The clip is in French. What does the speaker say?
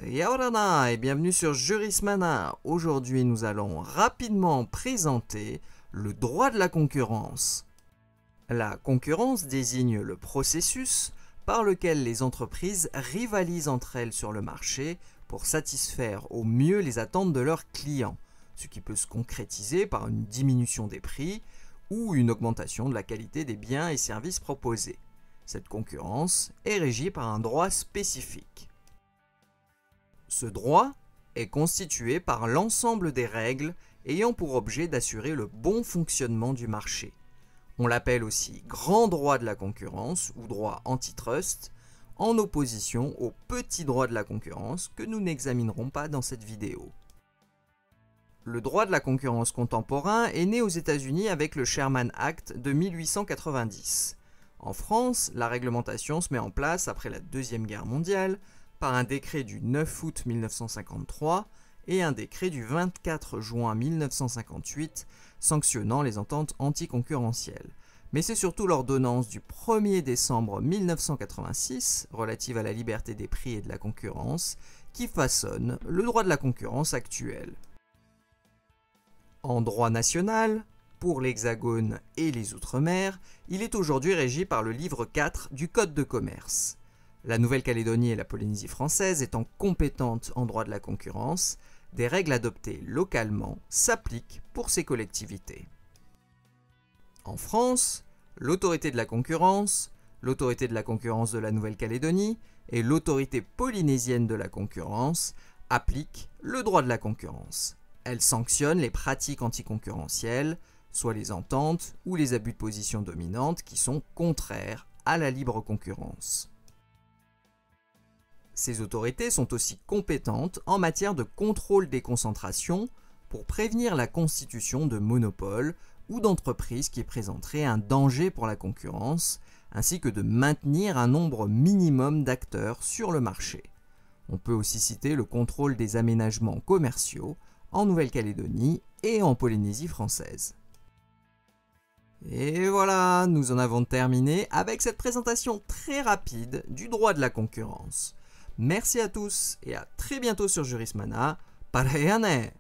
Yaorana et bienvenue sur Jurismana. Aujourd'hui, nous allons rapidement présenter le droit de la concurrence. La concurrence désigne le processus par lequel les entreprises rivalisent entre elles sur le marché pour satisfaire au mieux les attentes de leurs clients, ce qui peut se concrétiser par une diminution des prix ou une augmentation de la qualité des biens et services proposés. Cette concurrence est régie par un droit spécifique. Ce droit est constitué par l'ensemble des règles ayant pour objet d'assurer le bon fonctionnement du marché. On l'appelle aussi grand droit de la concurrence ou droit antitrust, en opposition au petit droit de la concurrence que nous n'examinerons pas dans cette vidéo. Le droit de la concurrence contemporain est né aux États-Unis avec le Sherman Act de 1890. En France, la réglementation se met en place après la Deuxième Guerre mondiale par un décret du 9 août 1953 et un décret du 24 juin 1958 sanctionnant les ententes anticoncurrentielles. Mais c'est surtout l'ordonnance du 1er décembre 1986 relative à la liberté des prix et de la concurrence qui façonne le droit de la concurrence actuel. En droit national, pour l'Hexagone et les Outre-mer, il est aujourd'hui régi par le livre 4 du Code de commerce. La Nouvelle-Calédonie et la Polynésie française étant compétentes en droit de la concurrence, des règles adoptées localement s'appliquent pour ces collectivités. En France, l'autorité de la concurrence de la Nouvelle-Calédonie et l'autorité polynésienne de la concurrence appliquent le droit de la concurrence. Elles sanctionnent les pratiques anticoncurrentielles, soit les ententes ou les abus de position dominante qui sont contraires à la libre concurrence. Ces autorités sont aussi compétentes en matière de contrôle des concentrations pour prévenir la constitution de monopoles ou d'entreprises qui présenteraient un danger pour la concurrence, ainsi que de maintenir un nombre minimum d'acteurs sur le marché. On peut aussi citer le contrôle des aménagements commerciaux en Nouvelle-Calédonie et en Polynésie française. Et voilà, nous en avons terminé avec cette présentation très rapide du droit de la concurrence. Merci à tous et à très bientôt sur Jurismana. Parayane!